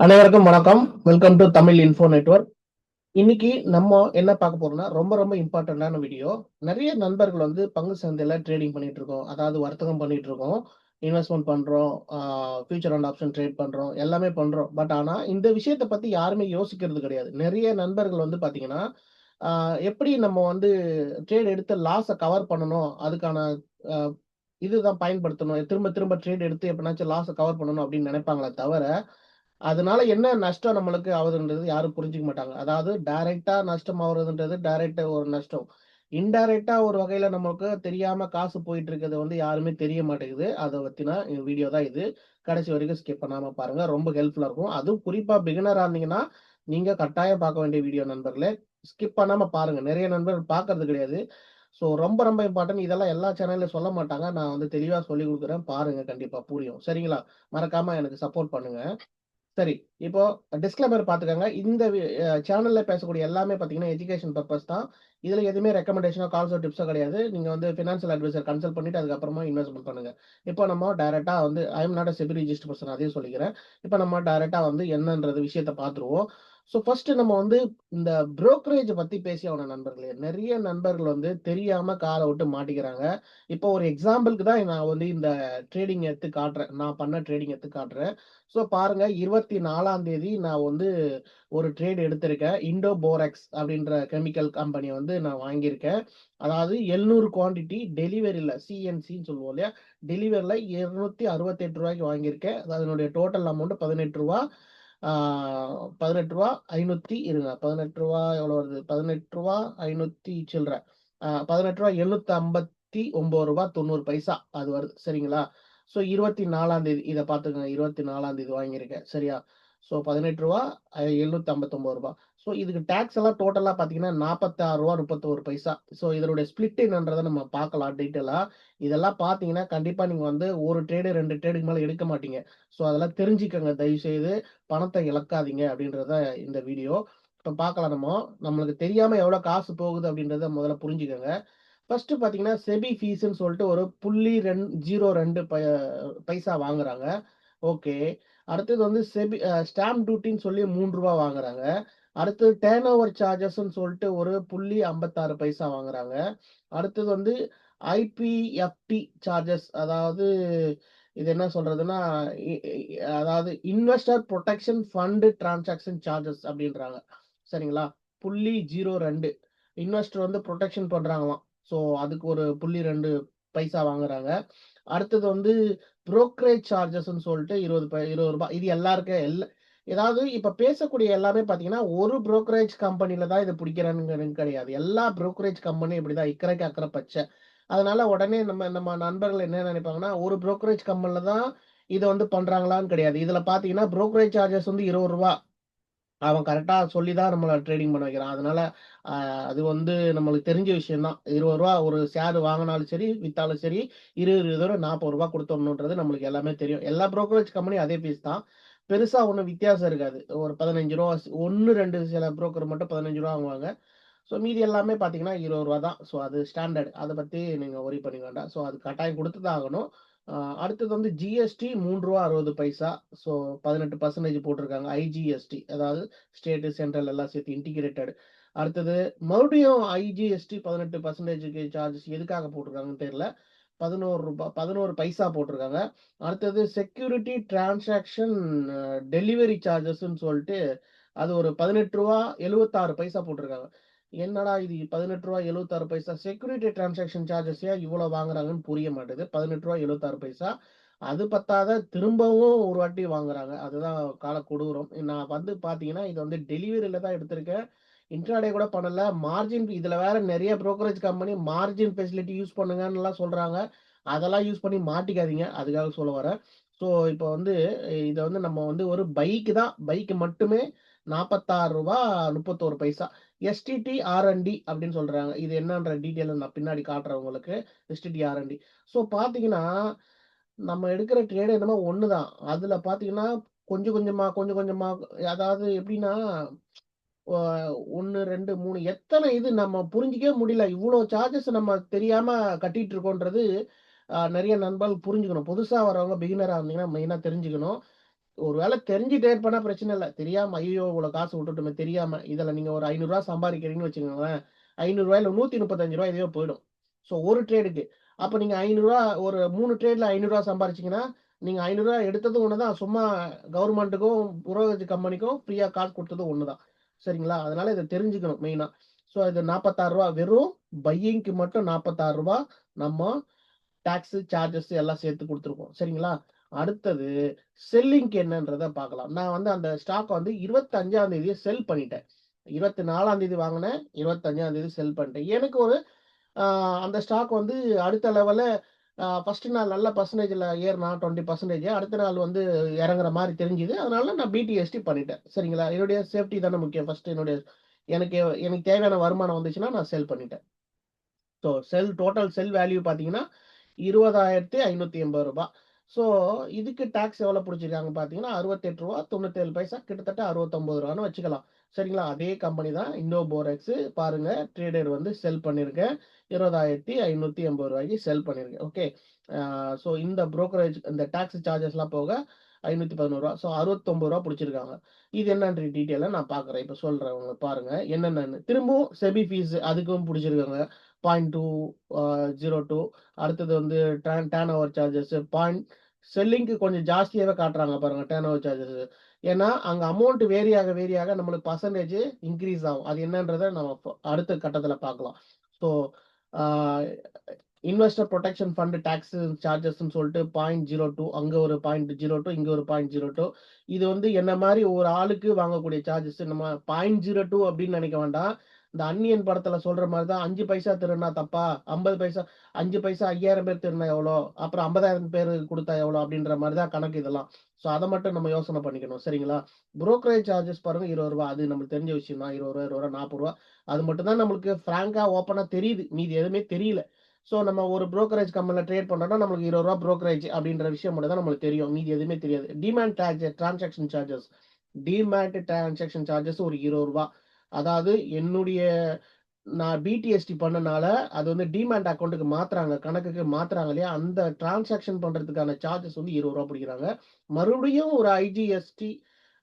அனைவருக்கும் வணக்கம். Welcome to Tamil info network. இன்னைக்கு நம்ம என்ன பார்க்க போறோம்னா ரொம்ப ரொம்ப இம்பார்ட்டன்டான வீடியோ. நிறைய நண்பர்கள் வந்து பங்கு சந்தையில ட்ரேடிங் பண்ணிட்டு இருக்கோம், அதாவது வர்த்தகம் பண்ணிட்டு இருக்கோம், இன்வெஸ்ட்மெண்ட் பண்றோம், ஃபியூச்சர் அண்ட் ஆப்ஷன் ட்ரேட் பண்றோம், எல்லாமே பண்றோம். பட் ஆனா இந்த விஷயத்தை பத்தி யாருமே யோசிக்கிறது கிடையாது. நிறைய நண்பர்கள் வந்து பாத்தீங்கன்னா எப்படி நம்ம வந்து ட்ரேட் எடுத்து லாஸை கவர் பண்ணணும், அதுக்கான ஆஹ், இதுதான் பயன்படுத்தணும், திரும்ப திரும்ப ட்ரேட் எடுத்து எப்படினாச்சும் லாஸை கவர் பண்ணணும் அப்படின்னு நினைப்பாங்களே தவிர, அதனால என்ன நஷ்டம் நம்மளுக்கு ஆகுதுன்றது யாரும் புரிஞ்சுக்க மாட்டாங்க. அதாவது டைரக்ட்டா நஷ்டம் ஆகுறதுன்றது டைரக்ட்டா ஒரு நஷ்டம். இன்டைரக்ட்டா ஒரு வகையில நமக்கு தெரியாம காசு போயிட்டு இருக்கிறது வந்து யாருமே தெரிய மாட்டேங்குது. அத பத்தின வீடியோ தான் இது. கடைசி வரைக்கும் ஸ்கிப் பண்ணாம பாருங்க. ரொம்ப ஹெல்ப்ஃபுல்லா இருக்கும். அதுவும் குறிப்பா பிகினரா இருந்தீங்கன்னா, நீங்க கட்டாயம் பார்க்க வேண்டிய வீடியோ நண்பர்களே. ஸ்கிப் பண்ணாம பாருங்க. நெறைய நண்பர்கள் பார்க்கறது கிடையாது. ஸோ ரொம்ப ரொம்ப இம்பார்ட்டன்ட். இதெல்லாம் எல்லா சேனல்லயும் சொல்ல மாட்டாங்க. நான் வந்து தெளிவா சொல்லிக் குடுக்குறேன். பாருங்க கண்டிப்பா புரியும். சரிங்களா? மறக்காம எனக்கு சப்போர்ட் பண்ணுங்க. சரி. இப்போ டிஸ்க்ளைமர் பார்த்துக்கங்க. இந்த சேனல்ல பேசக்கூடிய எல்லாமே பார்த்தீங்கன்னா, எஜுகேஷன் பர்ப்பஸ் தான். இதுல எதுவுமே ரெக்கமெண்டேஷனோ, கால்ஸோ, டிப்ஸோ கிடையாது. நீங்க வந்து ஃபினான்ஷியல் அட்வைசர் கன்சல்ட் பண்ணிட்டு அதுக்கப்புறமா இன்வெஸ்ட்மென்ட் பண்ணுங்க. இப்போ நம்ம டைரக்ட்டா வந்து I am not a SEBI registered person அதையும் சொல்லிக்கிறேன். இப்போ நம்ம டைரக்ட்டா வந்து என்னன்றது விஷயத்த பார்த்துருவோம். ஸோ ஃபர்ஸ்ட் நம்ம வந்து இந்த புரோக்கரேஜ் பத்தி பேசி ஆகணும் நண்பர்களே. நெறைய நண்பர்கள் வந்து தெரியாம கால விட்டு மாட்டிக்கிறாங்க. இப்போ ஒரு எக்ஸாம்பிள்க்கு தான் நான் வந்து இந்த ட்ரேடிங் எடுத்து காட்டுறேன். நான் பண்ண ட்ரேடிங் எடுத்து காட்டுறேன். ஸோ பாருங்க 24ஆம் தேதி நான் வந்து ஒரு ட்ரேட் எடுத்திருக்கேன். இண்டோ போரெக்ஸ் அப்படின்ற கெமிக்கல் கம்பெனி வந்து நான் வாங்கியிருக்கேன். அதாவது 700 குவான்டிட்டி டெலிவரில சிஎன்சின்னு சொல்லுவோம் இல்லையா? டெலிவரில ரூ. 268 வாங்கியிருக்கேன். அது அதனுடைய டோட்டல் அமௌண்ட் ரூ. 18. ஆ ரூ. 18 500 இருங்க. ரூ. 18 எவ்வளோ வருது? ரூ. 18 500 சில்ற. ரூ. 18 ரூ. 759.90 அது வருது. சரிங்களா? ஸோ 24ஆம் தேதி இத பார்த்துக்கங்க. 24ஆம் தேதி வாங்கியிருக்கேன். சரியா? ஸோ ரூ. 18 ரூ. 759. ஸோ இதுக்கு டாக்ஸ் எல்லாம் டோட்டலா பார்த்தீங்கன்னா ரூ. 46.31. ஸோ இதனுடைய ஸ்ப்ளிட் என்னன்றத நம்ம பார்க்கலாம் டீட்டெயிலா. இதெல்லாம் பார்த்தீங்கன்னா, கண்டிப்பா நீங்க வந்து 1 ட்ரேடு, 2 ட்ரேடுக்கு மேல எடுக்க மாட்டீங்க. ஸோ அதெல்லாம் தெரிஞ்சுக்கங்க தயவுசெய்து. பணத்த இழக்காதீங்க அப்படின்றது தான் இந்த வீடியோ. இப்ப பார்க்கலாம் நம்ம. நம்மளுக்கு தெரியாம எவ்வளோ காசு போகுது அப்படின்றத முதல்ல புரிஞ்சுக்கங்க. ஃபர்ஸ்ட் பார்த்தீங்கன்னா, செபி ஃபீஸ்ன்னு சொல்லிட்டு ஒரு 0.02 பைசா வாங்குறாங்க. ஓகே. அடுத்தது வந்து செபி ஸ்டாம்ப் டியூட்டின்னு சொல்லி ரூ. 3 வாங்குறாங்க. அடுத்தது டர்ன் ஓவர் சார்ஜஸ்ன்னு சொல்லிட்டு ஒரு 0.56 பைசா வாங்குறாங்க. அடுத்தது வந்து ஐபிஎஃப்டி சார்ஜஸ், அதாவது இது என்ன சொல்றதுன்னா, இ இ அதாவது investor protection fund transaction charges அப்படின்றாங்க. சரிங்களா? 0.02 இன்வெஸ்டர் வந்து புரொடெக்ஷன் பண்றாங்களாம். ஸோ அதுக்கு ஒரு 0.2 பைசா வாங்குறாங்க. அடுத்தது வந்து புரோக்கரேஜ் சார்ஜஸ்ன்னு சொல்லிட்டு ரூ. 20 இது எல்லாருக்கும் ஏதாவது இப்ப பேசக்கூடிய எல்லாமே பார்த்தீங்கன்னா, ஒரு புரோக்கரேஜ் கம்பெனில தான் இத புடிக்கிறாங்கன்னு கிடையாது. எல்லா புரோக்கரேஜ் கம்பெனியும் இப்படிதான். இக்கரைக்கு அக்கரை பச்சை. அதனால உடனே நம்ம நம்ம நண்பர்கள் என்ன நினைப்பாங்கன்னா, ஒரு புரோக்கரேஜ் கம்பெனில தான் இத வந்து பண்றாங்களான்னு கிடையாது. இதுல பார்த்தீங்கன்னா, புரோக்கரேஜ் சார்ஜஸ் வந்து ரூ. 20. அவன் கரெக்ட்டா சொல்லி தான் நம்மள ட்ரேடிங் பண்ண வைக்கிறான். அதனால அ அது வந்து நம்மளுக்கு தெரிஞ்ச விஷயம் தான். ரூ. 20 ஒரு ஷேர் வாங்குனாலும் சரி, வித்தாலும் சரி, ரூ. 20 ரூ. 40 குடுத்துடணுன்றது நம்மளுக்கு எல்லாமே தெரியும். எல்லா புரோக்கரேஜ் கம்பெனியும் அதே ஃபீஸ் தான். பெருசா ஒண்ணும் வித்தியாசம் இருக்காது. ஒரு ரூ. 15 1, 2 சில புரோக்கர் மட்டும் ரூ. 15 வாங்குவாங்க. ஸோ மீதி எல்லாமே பார்த்தீங்கன்னா ரூ. 20 தான். ஸோ அது ஸ்டாண்டர்ட். அத பத்தி நீங்க வொரி பண்ணிக்க வேண்டாம். ஸோ அது கட்டாயம் குடுத்து தான் ஆகணும். அடுத்தது வந்து ஜிஎஸ்டி ரூ. 3.60. ஸோ 18% போட்டிருக்காங்க. ஐஜிஎஸ்டி அதாவது ஸ்டேட், சென்ட்ரல் எல்லாம் சேர்த்து இன்டிகிரேட்டட். அடுத்தது மறுபடியும் ஐஜிஎஸ்டி 18% சார்ஜஸ் எதுக்காக போட்டிருக்காங்கன்னு தெரியல. ரூ. 11 பைசா போட்டிருக்காங்க. அடுத்தது செக்யூரிட்டி டிரான்சாக்ஷன் டெலிவரி சார்ஜஸ்ன்னு சொல்லிட்டு அது ஒரு ரூ. 18.76 போட்டிருக்காங்க. என்னடா இது ரூ. 18.76 செக்யூரிட்டி டிரான்சாக்ஷன் சார்ஜஸ் ஏன் இவ்வளோ வாங்குறாங்கன்னு புரிய மாட்டேது. ரூ. 18.76 அது பத்தாத திரும்பவும் ஒரு வாட்டி வாங்குறாங்க. அதுதான் கால கொடூரம். நான் வந்து பார்த்தீங்கன்னா, இது வந்து டெலிவரில தான் எடுத்திருக்கேன். இன்ட்ராடே கூட பண்ணல. மார்ஜின் இதுல வேற நெறைய brokerage company margin facility use பண்ணுங்கன்னுலாம் சொல்றாங்க. அதெல்லாம் யூஸ் பண்ணி மாட்டிக்காதீங்க. அதுக்காக சொல்ல வரேன். ஸோ இப்போ வந்து இத வந்து நம்ம வந்து ஒரு பைக் தான். பைக் மட்டுமே ரூ. 46.31. எஸ்டிடி ஆர்&டி அப்படின்னு சொல்றாங்க. இது என்னன்ற டீட்டெயில் நான் பின்னாடி காட்டுறேன் உங்களுக்கு. எஸ்டிடி ஆர்&டி. ஸோ பார்த்தீங்கன்னா, நம்ம எடுக்கிற ட்ரேட் என்னமோ ஒண்ணு தான். அதுல பார்த்தீங்கன்னா, கொஞ்சம் கொஞ்சமா, கொஞ்சம் கொஞ்சமா அதாவது எப்படின்னா, ஒ 1, 2, 3 எத்தன இது நம்ம புரிஞ்சுக்கவே முடியல. இவ்ளோ சார்ஜஸ் நம்ம தெரியாம கட்டிட்டு இருக்கோன்றது நெறைய நண்பர்கள் புரிஞ்சுக்கணும். புதுசா வரவங்க பிகினரா இருந்தீங்கன்னா மெயினா தெரிஞ்சுக்கணும். ஒருவேளை தெரிஞ்சு ட்ரேட் பண்ணா பிரச்சனை இல்ல. தெரியாம ஐயோ! இவ்வளோ காசு விட்டுட்டோமே தெரியாம. இதுல நீங்க ஒரு ரூ. 500 சம்பாதிக்கிறீங்கன்னு வச்சுக்கோங்களேன். ரூ. 500ல ரூ. 135 எதையோ போயிடும். ஸோ ஒரு ட்ரேடுக்கு. அப்ப நீங்க ரூ. 500 ஒரு 3 ட்ரேட்ல ரூ. 500 சம்பாரிச்சீங்கன்னா, நீங்க ரூ. 500 எடுத்ததும் ஒண்ணு தான். சும்மா கவர்மெண்ட்டுக்கும், புரோக்கரேஜ் கம்பெனிக்கும் ஃப்ரீயா காசு குடுத்ததும் ஒண்ணு தான். சரிங்களா? அதனால இத தெரிஞ்சுக்கணும் மெயினா. ஸோ இது ரூ. 46 வெறும் பையிங்க்கு மட்டும் ரூ. 46 நம்ம டாக்ஸ், சார்ஜஸ் எல்லாம் சேர்த்து குடுத்துருக்கோம். சரிங்களா? அடுத்தது செல்லிங்க்கு என்னன்றத பார்க்கலாம். நான் வந்து அந்த ஸ்டாக்க வந்து 25ஆம் தேதியே செல் பண்ணிட்டேன். 24ஆம் தேதி வாங்குனேன். 25ஆம் தேதி செல் பண்ணிட்டேன். எனக்கு ஒரு அ அந்த ஸ்டாக் வந்து அடுத்த லெவல்ல ஃபர்ஸ்ட் நாள் நல்ல பெர்சன்டேஜ்ல ஏறுனா 20% அடுத்த நாள் வந்து இறங்குற மாரி தெரிஞ்சுது. அதனால நான் பிடிஎஸ்டி பண்ணிட்டேன். சரிங்களா? என்னுடைய சேஃப்டி தானே முக்கியம். ஃபர்ஸ்ட் எனக்கு எனக்கு தேவையான வருமானம் வந்துச்சுன்னா நான் செல் பண்ணிட்டேன். ஸோ டோட்டல் செல் வேல்யூ பார்த்தீங்கன்னா, ரூ. 20,580. ஸோ இதுக்கு டாக்ஸ் எவ்வளோ புடிச்சிருக்காங்க பார்த்தீங்கன்னா, ரூ. 68.97 கிட்டத்தட்ட ரூ. 69ன்னு வச்சுக்கலாம். சரிங்களா? அதே கம்பெனி தான் இன்னோபோரெக்ஸ் பாருங்க ட்ரேடட் வந்து செல் பண்ணியிருக்கேன். ரூ. 20,580க்கு செல் பண்ணியிருக்கேன். ஓகே. ஸோ இந்த புரோக்கரேஜ் இந்த டாக்ஸ் சார்ஜஸ்லாம் போக ரூ. 511. ஸோ ரூ. 69 புடிச்சிருக்காங்க. இது என்னன்ற டீட்டெயிலா நான் பார்க்குறேன். இப்ப சொல்றேன் உங்களுக்கு பாருங்க. என்னென்னன்னு. திரும்பவும் செபி ஃபீஸ் அதுக்கும் புடிச்சிருக்காங்க. 0.02 அடுத்தது வந்து டர்ன் ஓவர் சார்ஜஸ் செல்லிங்க்கு கொஞ்சம் ஜாஸ்தியாவே காட்டுறாங்க பாருங்க டர்ன் ஓவர் சார்ஜஸ். ஏன்னா, அங்க அமௌண்ட் வேரி ஆக நம்மளுக்கு பெர்சன்டேஜ் இன்கிரீஸ் ஆகும். அது என்னன்றத நம்ம அடுத்த கட்டத்துல பார்க்கலாம். ஸோ ஆ இன்வெஸ்டர் புரொடெக்ஷன் ஃபண்ட் டாக்ஸ் சார்ஜஸ்ன்னு சொல்லிட்டு 0.02 அங்க ஒரு 0.02 இங்க ஒரு 0.02 இது வந்து என்ன மாரி ஒரு ஆளுக்கு வாங்கக்கூடிய சார்ஜஸ். நம்ம 0.02 அப்படின்னு நினைக்க வேண்டாம். இந்த அந்நியன் படத்துல சொல்ற மாரி தான் 5 பைசா திருடுனா தப்பா? 50 பைசா 5 பைசா 5000 பேர் திருடுனா எவ்வளோ? அப்புறம் 50,000 பேரு குடுத்தா எவ்வளோ? அப்படின்ற மாரி தான் கணக்கு இதெல்லாம். ஸோ அத மட்டும் நம்ம யோசனை பண்ணிக்கணும். சரிங்களா? புரோக்கரேஜ் சார்ஜஸ் பாருங்க ரூ. 20 அது நமக்கு தெரிஞ்ச விஷயம் தான். ரூ. 20, ரூ. 20, ரூ. 40 அது மட்டும் தான் நம்மளுக்கு ஃபிராங்கா ஓப்பனா தெரியுது. மீதி எதுவுமே தெரியல. ஸோ நம்ம ஒரு புரோக்கரேஜ் கம்பெனில ட்ரேட் பண்றோம்னா, நம்மளுக்கு ரூ. 20 புரோக்கரேஜ் அப்படின்ற விஷயம் மட்டும் தான் நம்மளுக்கு தெரியும். மீதி எதுவுமே தெரியாது. டிமேட் டிரான்சாக்ஷன் சார்ஜஸ் ஒரு ரூ. 20. அதாவது என்னுடைய நான் பிடிஎஸ்டி பண்ணனால, அது வந்து டிமேட் அக்கவுண்ட்க்கு மாத்துறாங்க. கணக்குக்கு மாத்துறாங்க இல்லையா? அந்த டிரான்சாக்ஷன் பண்றதுக்கான சார்ஜஸ் வந்து ரூ. 20 புடிக்கிறாங்க. மறுபடியும் ஒரு ஐஜிஎஸ்டி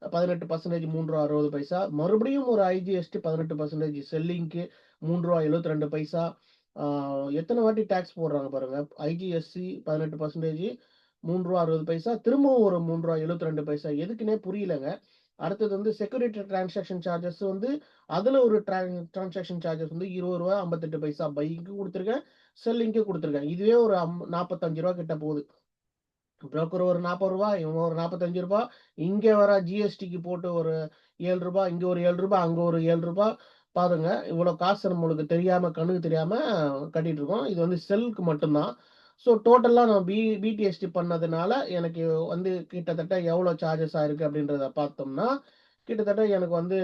18% ரூ. 3.60. மறுபடியும் ஒரு ஐஜிஎஸ்டி 18% செல்லிங்க்கு ரூ. 3.72. ஆ எத்தன வாட்டி டாக்ஸ் போடுறாங்க பாருங்க. ஐஜிஎஸ்சி 18% ரூ. 3.60. திரும்பவும் ஒரு ரூ. 3.72. எதுக்குன்னே புரியலங்க. அடுத்தது வந்து செக்யூரிட்டி டிரான்சாக்ஷன் சார்ஜஸ் வந்து அதுல ஒரு டிரான்சாக்ஷன் சார்ஜஸ் வந்து ரூ. 20.58 பைக்கு குடுத்துருக்கேன், செல்லிங்க்கு குடுத்துருக்கேன். இதுவே ஒரு ரூ. 45 கிட்ட போகுது. புரோக்கர் ஒரு ரூ. 40, இவங்க ஒரு ரூ. 45. இங்க வர ஜிஎஸ்டிக்கு போட்டு ஒரு ரூ. 7, இங்க ஒரு ரூ. 7, அங்க ஒரு ரூ. 7. பாருங்க, இவ்வளோ காசு நம்மளுக்கு தெரியாம, கண்ணுக்கு தெரியாம கட்டிட்டு இருக்கோம். இது வந்து செல்லுக்கு மட்டும் தான். ஸோ டோட்டலா நான் பிடிஎஸ்டி பண்ணதுனால எனக்கு வந்து கிட்டத்தட்ட எவ்வளோ சார்ஜஸ் ஆயிருக்கு அப்படின்றத பார்த்தோம்னா, கிட்டத்தட்ட எனக்கு வந்து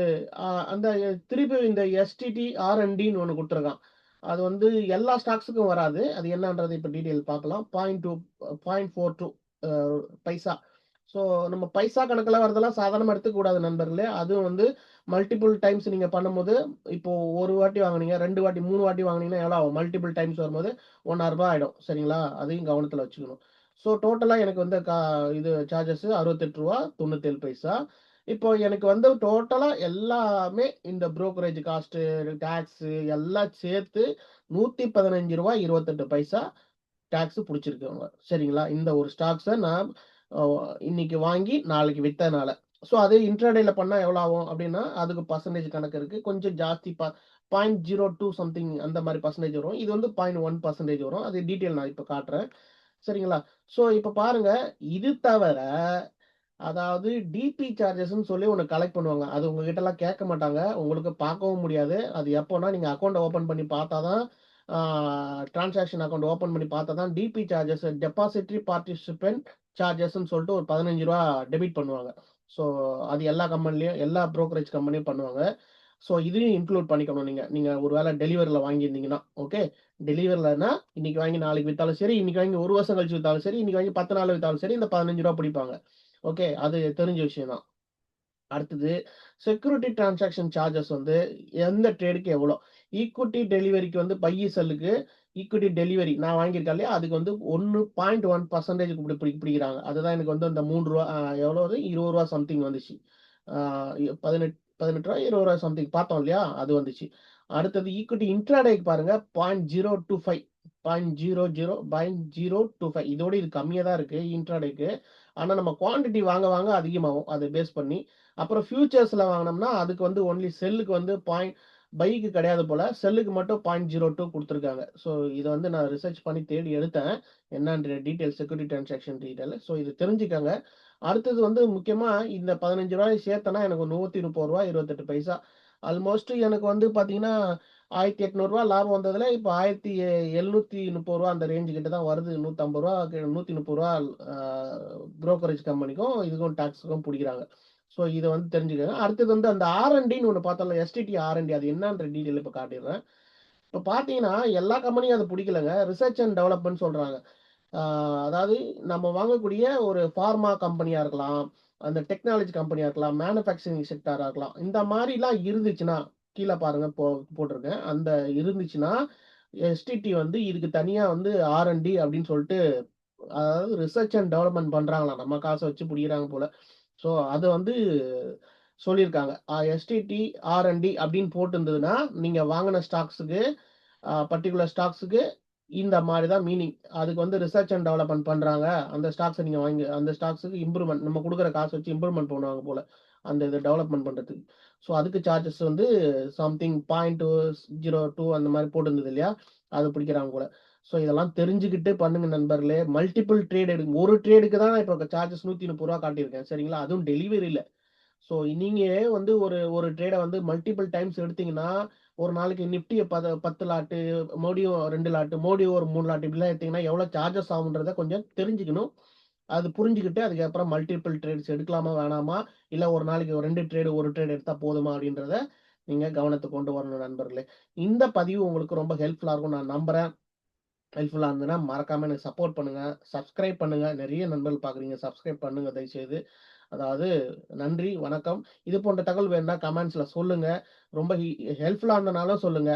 அந்த திருப்பி இந்த எஸ்டிடி, ஆர்என்டின்னு ஒண்ணு குடுத்துருக்கான். அது வந்து எல்லா ஸ்டாக்ஸுக்கும் வராது. அது என்னன்றது இப்ப டீட்டெயில் பார்க்கலாம். 0.42 அ பைசா. ஸோ நம்ம பைசா கணக்குல வரதெல்லாம் சாதாரணமா எடுத்துக்க கூடாது நண்பர்களே. அதுவும் வந்து மல்டிபிள் டைம்ஸ் நீங்க பண்ணும்போது, இப்போ 1 வாட்டி வாங்குனீங்க, 2 வாட்டி, 3 வாட்டி வாங்குனீங்கன்னா எவ்வளோ ஆகும்? மல்டிபிள் டைம்ஸ் வரும்போது ரூ. 1,000 ஆயிடும். சரிங்களா? அதையும் கவனத்துல வச்சுக்கணும். ஸோ டோட்டலா எனக்கு வந்து இது சார்ஜஸ் ரூ. 68.97. இப்போ எனக்கு வந்து டோட்டலா எல்லாமே இந்த புரோக்கரேஜ் காஸ்ட், டாக்ஸ் எல்லாம் சேர்த்து ரூ. 115.28 டாக்ஸ் புடிச்சிருக்காங்க. சரிங்களா? இந்த ஒரு ஸ்டாக்ஸ நான் அ இன்னைக்கு வாங்கி நாளைக்கு வித்தனால. ஸோ அதே இன்ட்ராடேல பண்ணா எவ்வளோ ஆகும் அப்டின்னா, அதுக்கு பெர்சன்டேஜ் கணக்கு இருக்கு. கொஞ்சம் ஜாஸ்தி 0.02 சம்திங் அந்த மாரி பெர்சன்டேஜ் வரும். இது வந்து 0.1% வரும். அது டீட்டெயில் நான் இப்ப காட்டுறேன். சரிங்களா? ஸோ இப்ப பாருங்க, இது தவிர அதாவது டிபி சார்ஜஸ்ன்னு சொல்லி ஒண்ணு கலெக்ட் பண்ணுவாங்க. அது உங்ககிட்டலாம் கேட்க மாட்டாங்க. உங்களுக்கு பார்க்கவும் முடியாது. அது எப்போன்னா, நீங்க அக்கவுண்ட் ஓப்பன் பண்ணி பார்த்தா தான் ஆ டிரான்சாக்ஷன் அக்கவுண்ட் ஓப்பன் பண்ணி பார்த்தா தான் டிபி சார்ஜஸ் டெபாசிட்டரி பார்ட்டிசிபென்ட் சார்ஜஸ்ன்னு சொல்லிட்டு ஒரு ரூ. 15 டெபிட் பண்ணுவாங்க. ஸோ அது எல்லா கம்பெனிலயும் எல்லா புரோக்கரேஜ் கம்பெனியும் பண்ணுவாங்க. ஸோ இதையும் இன்க்ளூட் பண்ணிக்கணும் நீங்க. நீங்க ஒரு வேள டெலிவரில வாங்கியிருந்தீங்கன்னா, ஓகே. டெலிவரிலனா இன்னைக்கு வாங்கி நாளைக்கு வித்தாலும் சரி, இன்னைக்கு வாங்கி 1 வருஷம் கழிச்சு வித்தாலும் சரி, இன்னைக்கு வாங்கி 10 நாள்ல வித்தாலும் சரி, இந்த ரூ. 15 பிடிப்பாங்க. ஓகே. அது தெரிஞ்ச விஷயம் தான். அடுத்தது செக்யூரிட்டி டிரான்சாக்ஷன் சார்ஜஸ் வந்து எந்த ட்ரேடுக்கு எவ்வளோ? ஈக்விட்டி டெலிவரிக்கு வந்து பை செல்லுக்கு ஈக்விட்டி டெலிவரி நான் வாங்கியிருக்கேன் இல்லையா? அதுக்கு வந்து 1.1% இப்படி பிடிக்கிறாங்க. அதுதான் எனக்கு வந்து அந்த ரூ. 3 எவ்வளோ அது? ரூ. 20 சம்திங் வந்துச்சு. 18 ரூ. 20 சம்திங் பார்த்தோம் இல்லையா? அது வந்துச்சு. அடுத்தது ஈக்விட்டி இன்ட்ராடேக்கு பாருங்க 0.025 0.025 இதோட இது கம்மியா தான் இருக்கு இன்ட்ராடேக்கு. ஆனா நம்ம குவான்டிட்டி வாங்க அதிகமாகும். அத பேஸ் பண்ணி. அப்புறம் ஃபியூச்சர்ஸ்ல வாங்குனோம்னா, அதுக்கு வந்து ஒன்லி செல்லுக்கு வந்து பைக்கு கிடையாது போல. செல்லுக்கு மட்டும் 0.02 குடுத்துருக்காங்க. ஸோ இத வந்து நான் ரிசர்ச் பண்ணி தேடி எடுத்தேன். என்னன்ற detail security transaction detail. So இது தெரிஞ்சுக்கங்க. அடுத்தது வந்து முக்கியமா இந்த ரூ. 15 சேர்த்தனா எனக்கு ரூ. 130 28 ஆல்மோஸ்ட் எனக்கு வந்து பார்த்தீங்கன்னா, ரூ. 1800 லாபம் வந்ததுல இப்ப ரூ. 1730 அந்த ரேஞ்ச் கிட்ட தான் வருது. ரூ. 150 ரூ. 130 ஆ புரோக்கரேஜ் கம்பெனிக்கும், இதுக்கும் டாக்ஸுக்கும் புடிக்கிறாங்க. ஸோ இத வந்து தெரிஞ்சுக்கங்க. அடுத்தது வந்து அந்த ஆர்&டின்னு ஒண்ணு பார்த்தோம்ல, எஸ்டிடி ஆர்&டி அது என்னன்ற டீட்டெயில் இப்ப காட்டிடுறேன். இப்ப பார்த்தீங்கன்னா, எல்லா கம்பெனியும் அத புடிக்கலங்க. ரிசர்ச் அண்ட் டெவலப்மென்ட் சொல்றாங்க. ஆ அதாவது நம்ம வாங்கக்கூடிய ஒரு பார்மா கம்பெனியா இருக்கலாம், அந்த டெக்னாலஜி கம்பெனியா இருக்கலாம், மேனுஃபேக்சரிங் செக்டாரா இருக்கலாம். இந்த மாரிலாம் இருந்துச்சுன்னா, கீழ பாருங்க போட்டிருக்கேன். அந்த இருந்துச்சுன்னா, எஸ்டிடி வந்து இதுக்கு தனியா வந்து ஆர்&டி அப்படின்னு சொல்லிட்டு அதாவது ரிசர்ச் அண்ட் டெவலப்மென்ட் பண்றாங்களாம். நம்ம காச வச்சு புடிக்கிறாங்க போல. ஸோ அத வந்து சொல்லியிருக்காங்க. எஸ்டிடி, ஆர்&டி அப்படின்னு போட்டிருந்ததுன்னா, நீங்க வாங்குன ஸ்டாக்ஸுக்கு பர்ட்டிகுலர் ஸ்டாக்ஸுக்கு இந்த மாரி தான் மீனிங். அதுக்கு வந்து ரிசர்ச் அண்ட் டெவலப்மென்ட் பண்றாங்க. அந்த ஸ்டாக்ஸ நீங்க வாங்கி அந்த ஸ்டாக்ஸுக்கு இம்ப்ரூவ்மென்ட் நம்ம குடுக்குற காச வச்சு இம்ப்ரூவ்மென்ட் பண்ணுவாங்க போல. அந்த இத டெவலப்மென்ட் பண்றதுக்கு. ஸோ அதுக்கு சார்ஜஸ் வந்து சம்திங் 0.02 அந்த மாரி போட்டிருந்தது இல்லையா? அது பிடிக்கிறாங்க போல. ஸோ இதெல்லாம் தெரிஞ்சுக்கிட்டு பண்ணுங்க நண்பர்களே. மல்டிபிள் ட்ரேட் எடுங்க. ஒரு ட்ரேடுக்கு தான் நான் இப்ப சார்ஜஸ் ரூ. 130 காட்டியிருக்கேன். சரிங்களா? அதுவும் டெலிவரில. ஸோ நீங்க வந்து ஒரு ஒரு ட்ரேட வந்து மல்டிபிள் டைம்ஸ் எடுத்தீங்கன்னா, ஒரு நாளைக்கு நிஃப்டிய 10 லாட்டு, மறுபடியும் 2 லாட்டு, மறுபடியும் ஒரு 3 லாட்டு இப்படிலாம் எடுத்தீங்கன்னா, எவ்வளோ சார்ஜஸ் ஆகுன்றத கொஞ்சம் தெரிஞ்சுக்கணும். அது புரிஞ்சுகிட்டு அதுக்கப்புறம் மல்டிபிள் ட்ரேட்ஸ் எடுக்கலாமா, வேணாமா? இல்ல ஒரு நாளைக்கு 2 ட்ரேடு, 1 ட்ரேட் எடுத்தா போதுமா? அப்படின்றத நீங்க கவனத்துக்கு கொண்டு வரணும் நண்பர்களே. இந்த பதிவு உங்களுக்கு ரொம்ப ஹெல்ப்ஃபுல்லா இருக்கும்னு நான் நம்புறேன். ஹெல்ப்ஃபுல்லா இருந்ததுன்னா மறக்காம எனக்கு சப்போர்ட் பண்ணுங்க. சப்ஸ்கிரைப் பண்ணுங்க. நெறைய நண்பர்கள் பார்க்குறீங்க. சப்ஸ்கிரைப் பண்ணுங்க தயவுசெய்து. அதாவது நன்றி, வணக்கம். இது போன்ற தகவல் வேணும்னா கமெண்ட்ஸ்ல சொல்லுங்க. ரொம்ப ஹெல்ப்ஃபுல்லா இருந்தனாலும் சொல்லுங்க.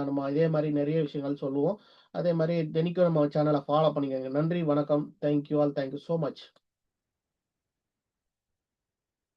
நம்ம இதே மாரி நெறைய விஷயங்கள் சொல்லுவோம். அதே மாரி தினைக்கும் நம்ம சேனல ஃபாலோ பண்ணிக்கங்க. நன்றி, வணக்கம். Thank you all. Thank you so much.